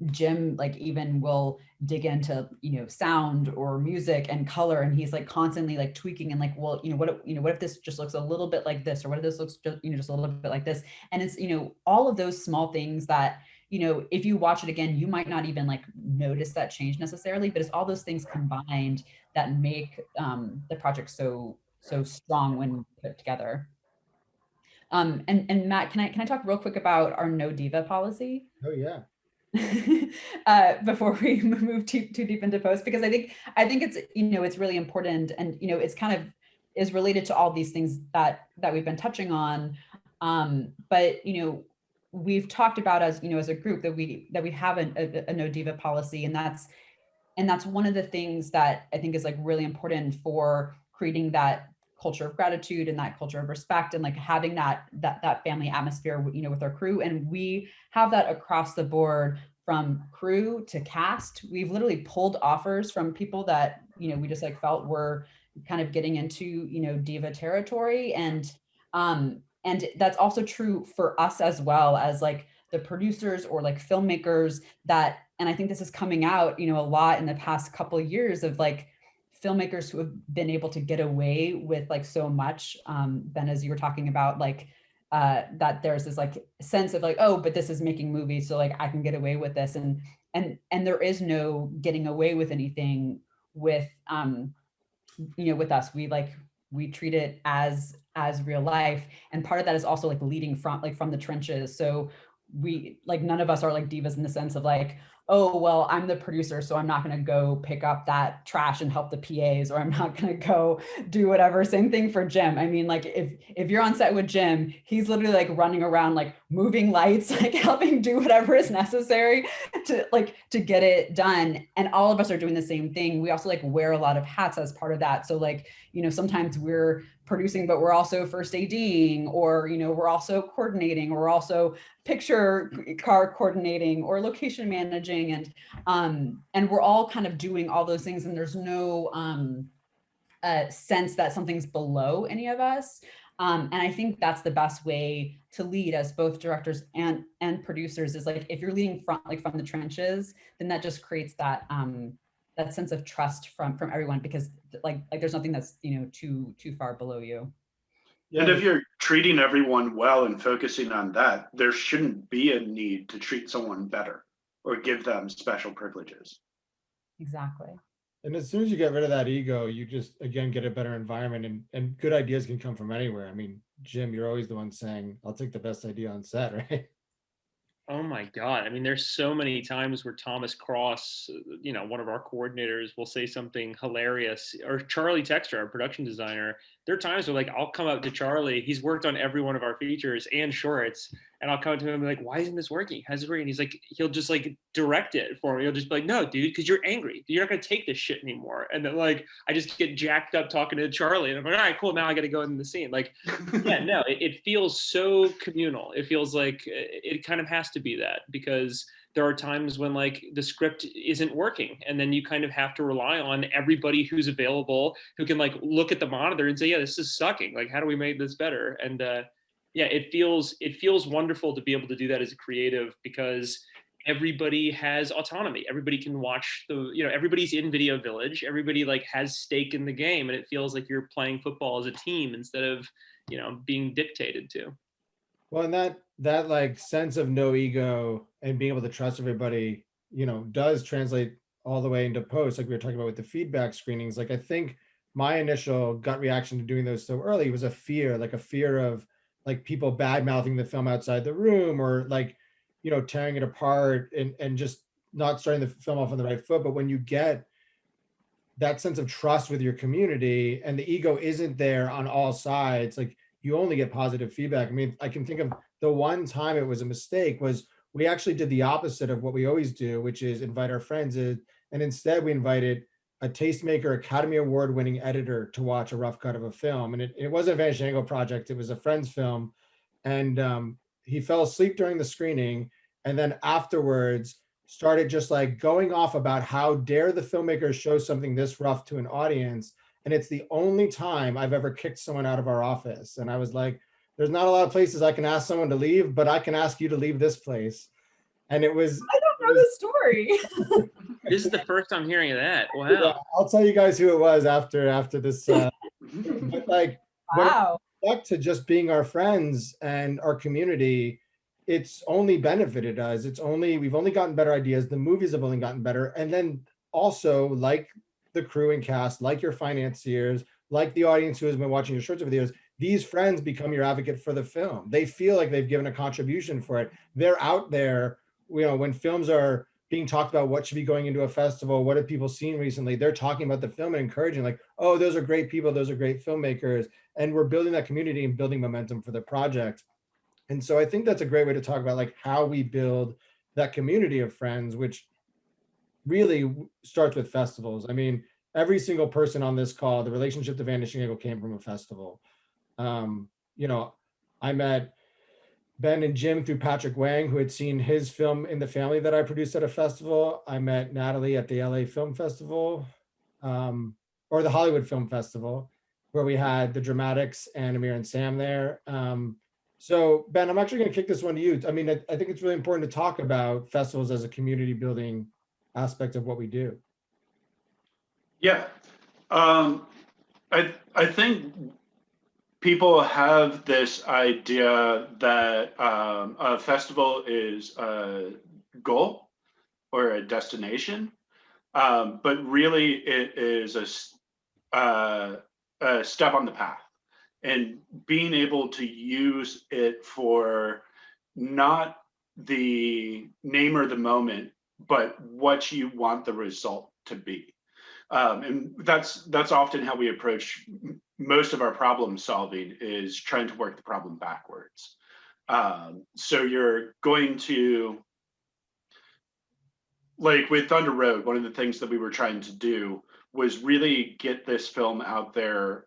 Jim like even will dig into, you know, sound or music and color, and he's like constantly like tweaking and like, well, you know, what if this just looks a little bit like this, or what if this looks just, you know, just a little bit like this? And it's, you know, all of those small things that, you you know, if you watch it again, you might not even like notice that change necessarily, but it's all those things combined that make the project so strong when put together. And Matt, can I talk real quick about our no diva policy? Oh yeah. Before we move too deep into post, because I think it's, you know, it's really important, and you know, it's kind of is related to all these things that we've been touching on. But you know, we've talked about, as you know, as a group, that we have a no diva policy, and that's one of the things that I think is like really important for creating that culture of gratitude and that culture of respect, and like having that family atmosphere, you know, with our crew. And we have that across the board, from crew to cast. We've literally pulled offers from people that, you know, we just like felt were kind of getting into, you know, diva territory. And that's also true for us as well, as like the producers or like filmmakers that, and I think this is coming out, you know, a lot in the past couple of years, of like filmmakers who have been able to get away with like so much. Ben, as you were talking about, like that there's this like sense of like, oh, but this is making movies, so like I can get away with this, and there is no getting away with anything with you know, with us. We treat it as real life, and part of that is also like leading from the trenches. So we, like, none of us are like divas in the sense of like, oh, well, I'm the producer, so I'm not going to go pick up that trash and help the PAs, or I'm not going to go do whatever. Same thing for Jim. I mean, like if you're on set with Jim, he's literally like running around, like moving lights, like helping do whatever is necessary to get it done. And all of us are doing the same thing. We also like wear a lot of hats as part of that. So like, you know, sometimes we're producing, but we're also first ADing, or, you know, we're also coordinating, or we're also picture car coordinating, or location managing, and we're all kind of doing all those things, and there's no sense that something's below any of us. And I think that's the best way to lead as both directors and producers, is like, if you're leading from the trenches, then that just creates that that sense of trust from everyone, because like there's nothing that's, you know, too far below you. And if you're treating everyone well and focusing on that, there shouldn't be a need to treat someone better or give them special privileges. Exactly. And as soon as you get rid of that ego, you just, again, get a better environment, and good ideas can come from anywhere. I mean, Jim, you're always the one saying, I'll take the best idea on set, right? Oh my God. I mean, there's so many times where Thomas Cross, you know, one of our coordinators, will say something hilarious, or Charlie Texter, our production designer. There are times where like I'll come up to Charlie, he's worked on every one of our features and shorts, and I'll come up to him and be like, why isn't this working? How's it working? He's like, he'll just like direct it for me. He'll just be like, no, dude, because you're angry. You're not going to take this shit anymore. And then like, I just get jacked up talking to Charlie, and I'm like, all right, cool. Now I got to go in the scene. Like, yeah, no, it feels so communal. It feels like it kind of has to be that, because there are times when like the script isn't working, and then you kind of have to rely on everybody who's available, who can like look at the monitor and say, yeah, this is sucking. Like, how do we make this better? And yeah, it feels wonderful to be able to do that as a creative, because everybody has autonomy. Everybody can watch everybody's in Video Village. Everybody like has stake in the game, and it feels like you're playing football as a team instead of, you know, being dictated to. Well, and that like sense of no ego and being able to trust everybody, you know, does translate all the way into post, like we were talking about with the feedback screenings. Like, I think my initial gut reaction to doing those so early was a fear of like people bad mouthing the film outside the room, or like, you know, tearing it apart and just not starting the film off on the right foot. But when you get that sense of trust with your community, and the ego isn't there on all sides, like, you only get positive feedback. I mean, I can think of the one time it was a mistake was we actually did the opposite of what we always do, which is invite our friends in, and instead we invited a tastemaker, Academy Award winning editor to watch a rough cut of a film. And it wasn't a Vanishing Angle project, it was a friend's film. And he fell asleep during the screening, and then afterwards started just like going off about how dare the filmmakers show something this rough to an audience. And it's the only time I've ever kicked someone out of our office. And I was like, there's not a lot of places I can ask someone to leave, but I can ask you to leave this place. And it was— I don't know the story. This is the first I'm hearing of that. Wow. Yeah, I'll tell you guys who it was after this. But like, Wow. when it back to just being our friends and our community, it's only benefited us. We've only gotten better ideas. The movies have only gotten better. And then also, like the crew and cast, like your financiers, like the audience who has been watching your shorts over the years, these friends become your advocate for the film. They feel like they've given a contribution for it. They're out there, when films are being talked about, what should be going into a festival, what have people seen recently, they're talking about the film and encouraging, like, oh, those are great people, those are great filmmakers. And we're building that community and building momentum for the project. And so I think that's a great way to talk about like how we build that community of friends, which really starts with festivals. I mean, every single person on this call, the relationship to Vanishing Angle came from a festival. You know, I met Ben and Jim through Patrick Wang, who had seen his film In the Family that I produced at a festival. I met Natalie at the LA Film Festival, or the Hollywood Film Festival, where we had the Dramatics and Amir and Sam there. So Ben, I'm actually going to kick this one to you. I mean, I think it's really important to talk about festivals as a community building aspect of what we do. Yeah, I think people have this idea that a festival is a goal or a destination, but really it is a step on the path. And being able to use it for not the name or the moment, but what you want the result to be. And that's often how we approach most of our problem solving, is trying to work the problem backwards. So you're going to, like with Thunder Road, one of the things that we were trying to do was really get this film out there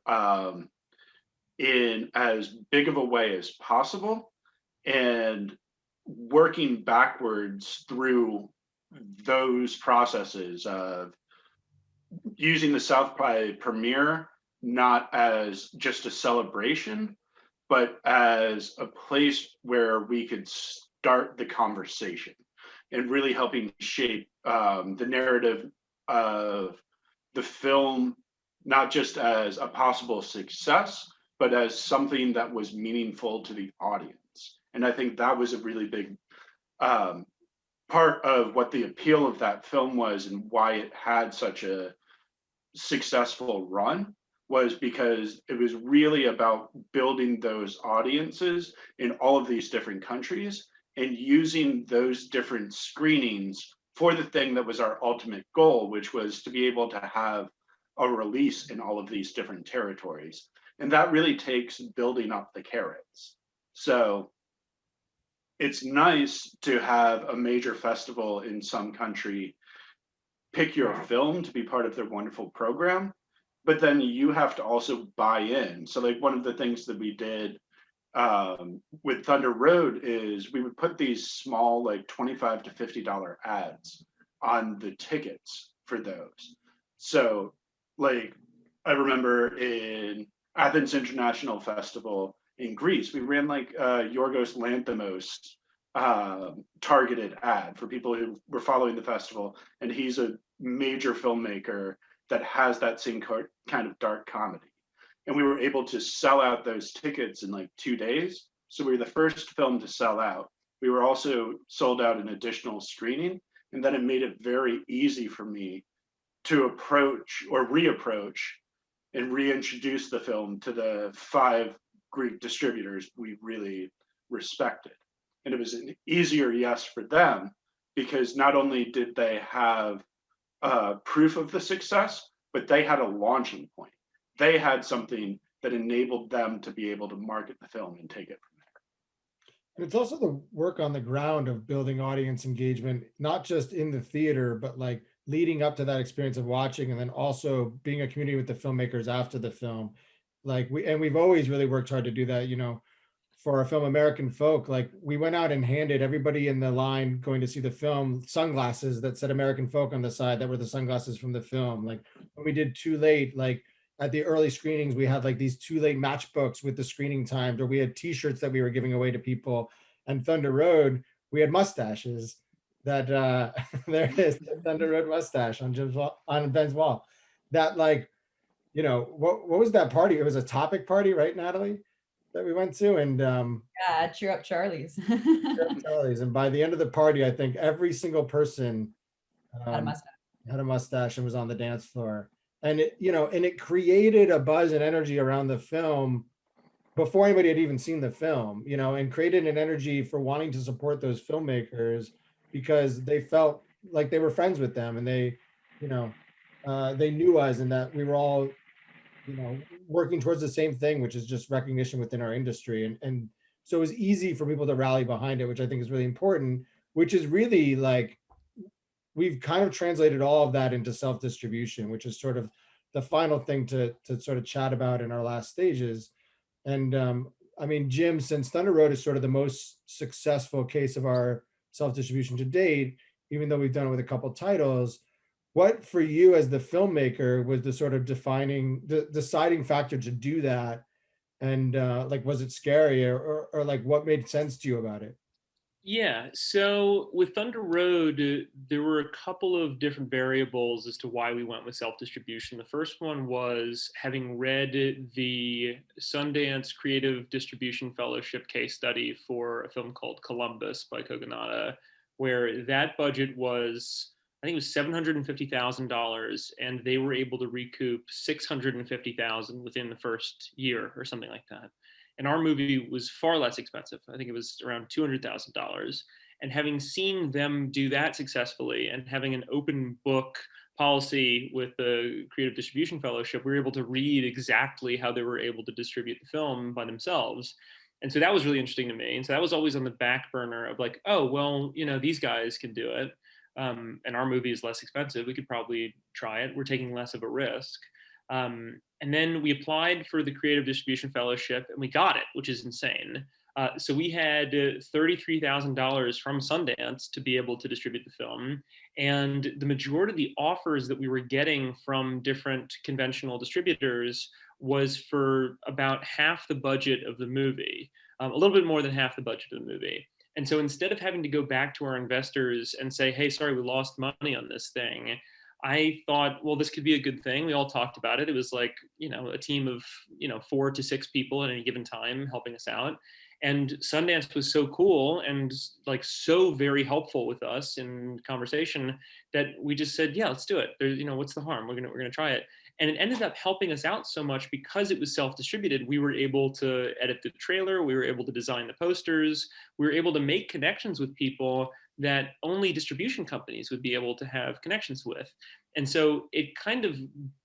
in as big of a way as possible, and working backwards through those processes of using the South by premiere not as just a celebration, but as a place where we could start the conversation and really helping shape the narrative of the film, not just as a possible success, but as something that was meaningful to the audience. And I think that was a really big part of what the appeal of that film was, and why it had such a successful run, was because it was really about building those audiences in all of these different countries and using those different screenings for the thing that was our ultimate goal, which was to be able to have a release in all of these different territories. And that really takes building up the carrots. So it's nice to have a major festival in some country pick your film to be part of their wonderful program, but then you have to also buy in. So like one of the things that we did with Thunder Road is we would put these small, like $25 to $50 ads on the tickets for those. So like I remember in Athens International Festival in Greece, we ran like Yorgos Lanthimos targeted ad for people who were following the festival, and he's a major filmmaker that has that same kind of dark comedy. And we were able to sell out those tickets in like 2 days. So we were the first film to sell out. We were also sold out an additional screening, and then it made it very easy for me to approach or reapproach and reintroduce the film to the 5 Greek distributors we really respected. And it was an easier yes for them, because not only did they have proof of the success, but they had a launching point. They had something that enabled them to be able to market the film and take it from there. And it's also the work on the ground of building audience engagement, not just in the theater, but like leading up to that experience of watching, and then also being a community with the filmmakers after the film. Like we've always really worked hard to do that, for our film American Folk. Like we went out and handed everybody in the line going to see the film sunglasses that said American Folk on the side, that were the sunglasses from the film. Like when we did Too Late, like at the early screenings, we had like these Too Late matchbooks with the screening times, or we had t-shirts that we were giving away to people. And Thunder Road, we had mustaches that there it is, the Thunder Road mustache on Ben's wall. That like, what was that party? It was a topic party, right, Natalie? that we went to, and Yeah, cheer up Charlie's. Charlie's. And by the end of the party, I think every single person Had a um, mustache. had a mustache and was on the dance floor. And it, and it created a buzz and energy around the film before anybody had even seen the film, and created an energy for wanting to support those filmmakers because they felt like they were friends with them, and you know, they knew us, and that we were all, working towards the same thing, which is just recognition within our industry. And so it was easy for people to rally behind it, which I think is really important, which is really like, we've kind of translated all of that into self-distribution, which is sort of the final thing to sort of chat about in our last stages. And I mean, Jim, since Thunder Road is sort of the most successful case of our self-distribution to date, even though we've done it with a couple titles, what for you as the filmmaker was the sort of deciding factor to do that? And like, was it scary, or like, what made sense to you about it? Yeah, so with Thunder Road, there were a couple of different variables as to why we went with self distribution. The first one was having read the Sundance Creative Distribution Fellowship case study for a film called Columbus by Kogonada, where that budget was, I think it was $750,000, and they were able to recoup $650,000 within the first year or something like that. And our movie was far less expensive. I think it was around $200,000. And having seen them do that successfully and having an open book policy with the Creative Distribution Fellowship, we were able to read exactly how they were able to distribute the film by themselves. And so that was really interesting to me. And so that was always on the back burner of like, oh, well, these guys can do it. And our movie is less expensive. We could probably try it. We're taking less of a risk. And then we applied for the Creative Distribution Fellowship and we got it, which is insane. So we had $33,000 from Sundance to be able to distribute the film. And the majority of the offers that we were getting from different conventional distributors was for about half the budget of the movie, a little bit more than half the budget of the movie. And so instead of having to go back to our investors and say, hey, sorry, we lost money on this thing, I thought, well, this could be a good thing. We all talked about it. It was like, a team of, 4 to 6 people at any given time helping us out. And Sundance was so cool and like so very helpful with us in conversation that we just said, yeah, let's do it. There's, what's the harm? We're gonna try it. And it ended up helping us out so much because it was self-distributed. We were able to edit the trailer. We were able to design the posters. We were able to make connections with people that only distribution companies would be able to have connections with. And so it kind of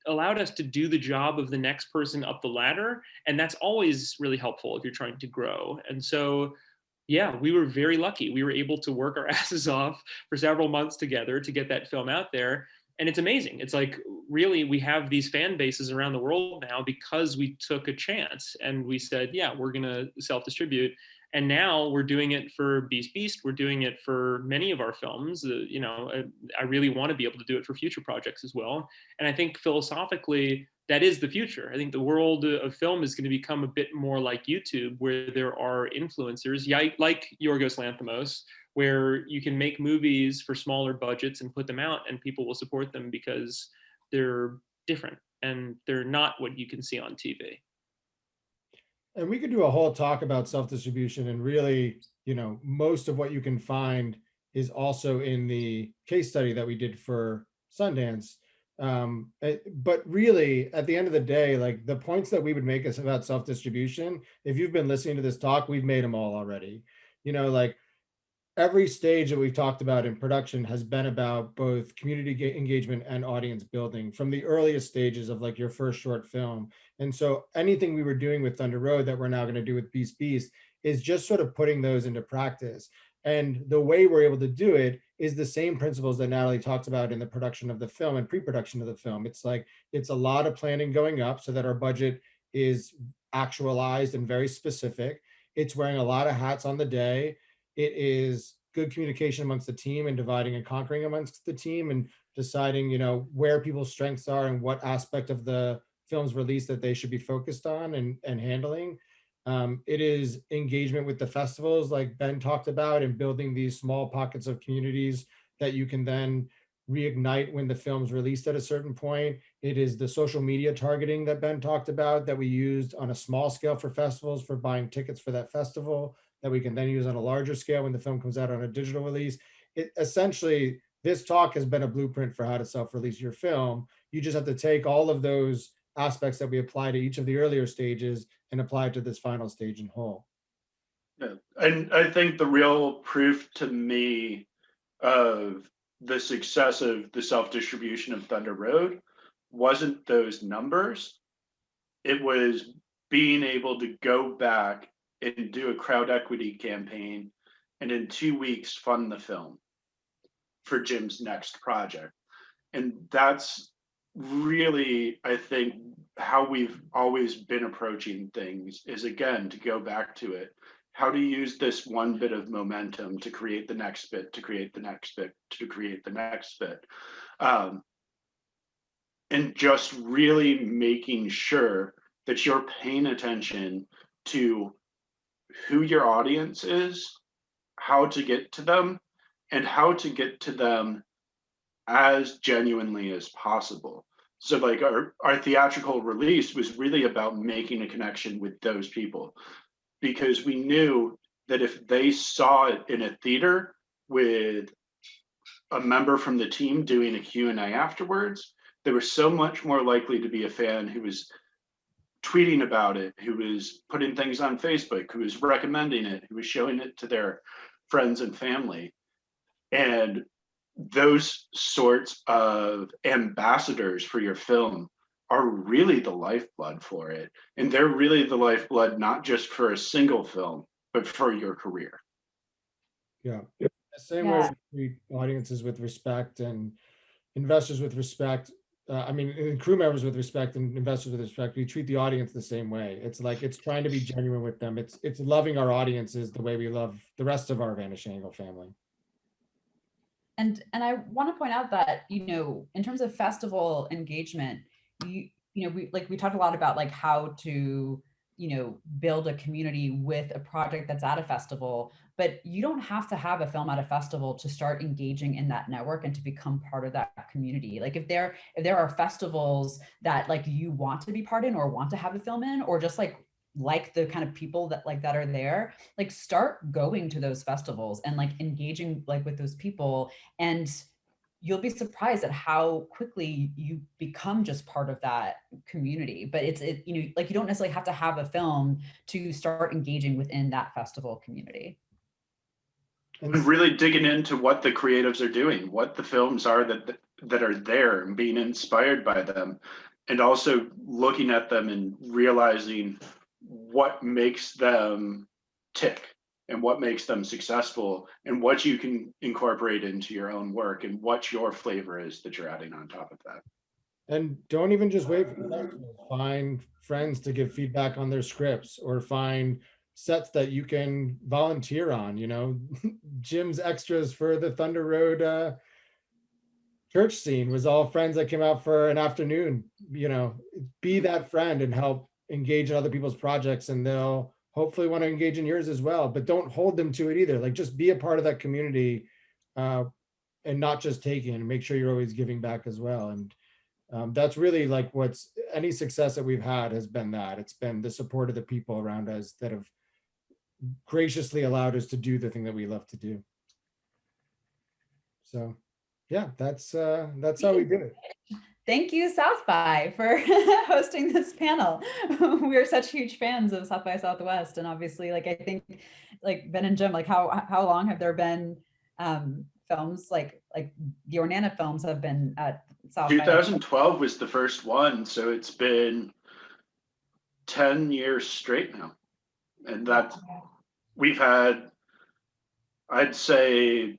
allowed us to do the job of the next person up the ladder. And that's always really helpful if you're trying to grow. And so, yeah, we were very lucky. We were able to work our asses off for several months together to get that film out there. And it's amazing. It's like, really, we have these fan bases around the world now because we took a chance and we said, yeah, we're going to self-distribute. And now we're doing it for Beast. We're doing it for many of our films. I really want to be able to do it for future projects as well. And I think philosophically, that is the future. I think the world of film is going to become a bit more like YouTube, where there are influencers, like Yorgos Lanthimos, where you can make movies for smaller budgets and put them out, and people will support them because they're different and they're not what you can see on TV. And we could do a whole talk about self-distribution, and really, most of what you can find is also in the case study that we did for Sundance. But really, at the end of the day, like, the points that we would make us about self-distribution, if you've been listening to this talk, we've made them all already. Like, every stage that we've talked about in production has been about both community engagement and audience building from the earliest stages of like your first short film. And so anything we were doing with Thunder Road that we're now going to do with Beast is just sort of putting those into practice. And the way we're able to do it is the same principles that Natalie talks about in the production of the film and pre-production of the film. It's like, it's a lot of planning going up so that our budget is actualized and very specific. It's wearing a lot of hats on the day. It is good communication amongst the team and dividing and conquering amongst the team and deciding, where people's strengths are and what aspect of the film's release that they should be focused on and handling. It is engagement with the festivals like Ben talked about, and building these small pockets of communities that you can then reignite when the film's released at a certain point. It is the social media targeting that Ben talked about that we used on a small scale for festivals for buying tickets for that festival that we can then use on a larger scale when the film comes out on a digital release. It essentially, this talk has been a blueprint for how to self-release your film. You just have to take all of those aspects that we apply to each of the earlier stages and apply it to this final stage in whole. Yeah. And I think the real proof to me of the success of the self-distribution of Thunder Road wasn't those numbers. It was being able to go back and do a crowd equity campaign and in 2 weeks fund the film for Jim's next project. And that's really, I think, how we've always been approaching things, is again, to go back to it. How to use this one bit of momentum to create the next bit, to create the next bit, to create the next bit. And just really making sure that you're paying attention to who your audience is, how to get to them, and how to get to them as genuinely as possible. So like our theatrical release was really about making a connection with those people, because we knew that if they saw it in a theater with a member from the team doing a Q&A afterwards, they were so much more likely to be a fan who was tweeting about it, who was putting things on Facebook, who was recommending it, who was showing it to their friends and family. And those sorts of ambassadors for your film are really the lifeblood for it. And they're really the lifeblood, not just for a single film, but for your career. Yeah. The same way we treat audiences with respect and investors with respect. And crew members with respect and investors with respect. We treat the audience the same way. It's like, it's trying to be genuine with them. It's loving our audiences the way we love the rest of our Vanishing Angle family. And I want to point out that, in terms of festival engagement, we talked a lot about like how to, build a community with a project that's at a festival, but you don't have to have a film at a festival to start engaging in that network and to become part of that community. Like if there are festivals that like you want to be part in or want to have a film in, or just like the kind of people that are there, like start going to those festivals and like engaging like with those people, and you'll be surprised at how quickly you become just part of that community. But you don't necessarily have to have a film to start engaging within that festival community. And really digging into what the creatives are doing, what the films are that are there, and being inspired by them, and also looking at them and realizing what makes them tick and what makes them successful and what you can incorporate into your own work and what your flavor is that you're adding on top of that. And don't even just wait for the festivals. Find friends to give feedback on their scripts, or find sets that you can volunteer on. Jim's extras for the Thunder Road church scene was all friends that came out for an afternoon. Be that friend and help engage in other people's projects, and they'll hopefully want to engage in yours as well. But don't hold them to it either. Like, just be a part of that community, and not just taking, and make sure you're always giving back as well. And that's really like any success that we've had has been that. It's been the support of the people around us that have graciously allowed us to do the thing that we love to do. So yeah, that's how we do it. Thank you, South by, for hosting this panel. We're such huge fans of South by Southwest, and obviously, like I think, like Ben and Jim, like how long have there been films like the Ornana films have been at South by? 2012 was the first one, so it's been 10 years straight now, and that we've had, I'd say,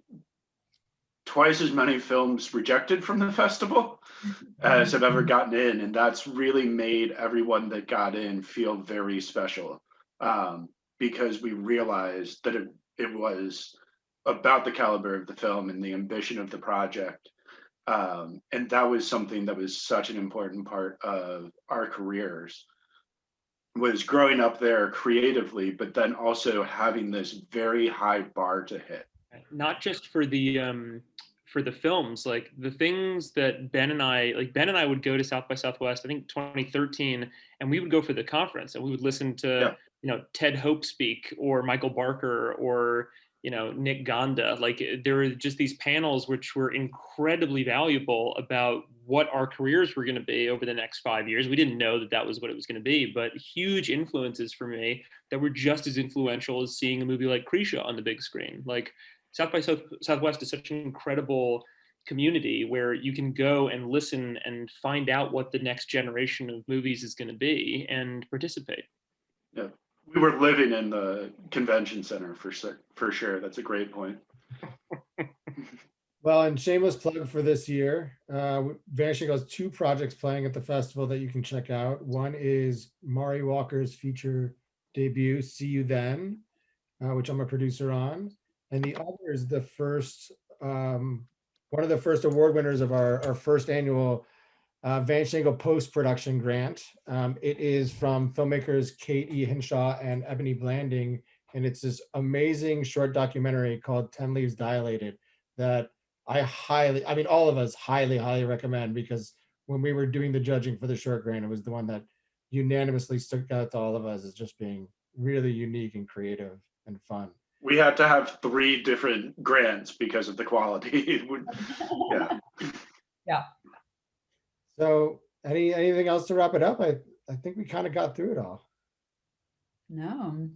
twice as many films rejected from the festival as have ever gotten in, and that's really made everyone that got in feel very special, because we realized that it was about the caliber of the film and the ambition of the project, and that was something that was such an important part of our careers, was growing up there creatively, but then also having this very high bar to hit. Not just for the for the films, like the things that Ben and I would go to South by Southwest, I think 2013, and we would go for the conference and we would listen to, Ted Hope speak, or Michael Barker, or, Nick Gonda. Like there were just these panels which were incredibly valuable about what our careers were going to be over the next 5 years. We didn't know that that was what it was going to be, but huge influences for me that were just as influential as seeing a movie like Krisha on the big screen. Like South by Southwest is such an incredible community where you can go and listen and find out what the next generation of movies is going to be and participate. Yeah, we were living in the convention center for sure. That's a great point. Well, and shameless plug for this year, Vanishing Angle has 2 projects playing at the festival that you can check out. One is Mari Walker's feature debut, See You Then, which I'm a producer on. And the other is the first, one of the first award winners of our first annual Vanishing Angle post-production grant. It is from filmmakers Kate E. Hinshaw and Ebony Blanding. And it's this amazing short documentary called 10 Leaves Dilated that all of us highly recommend, because when we were doing the judging for the short grant, it was the one that unanimously stuck out to all of us as just being really unique and creative and fun. We had to have 3 different grants because of the quality. Yeah. Yeah. So anything else to wrap it up? I think we kind of got through it all. No.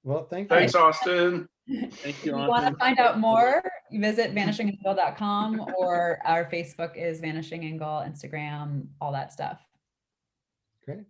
Well, thank you. Thanks, Austin. Thank you. If you want to find out more, visit vanishingangle.com, or our Facebook is Vanishing Angle, Instagram, all that stuff. Great.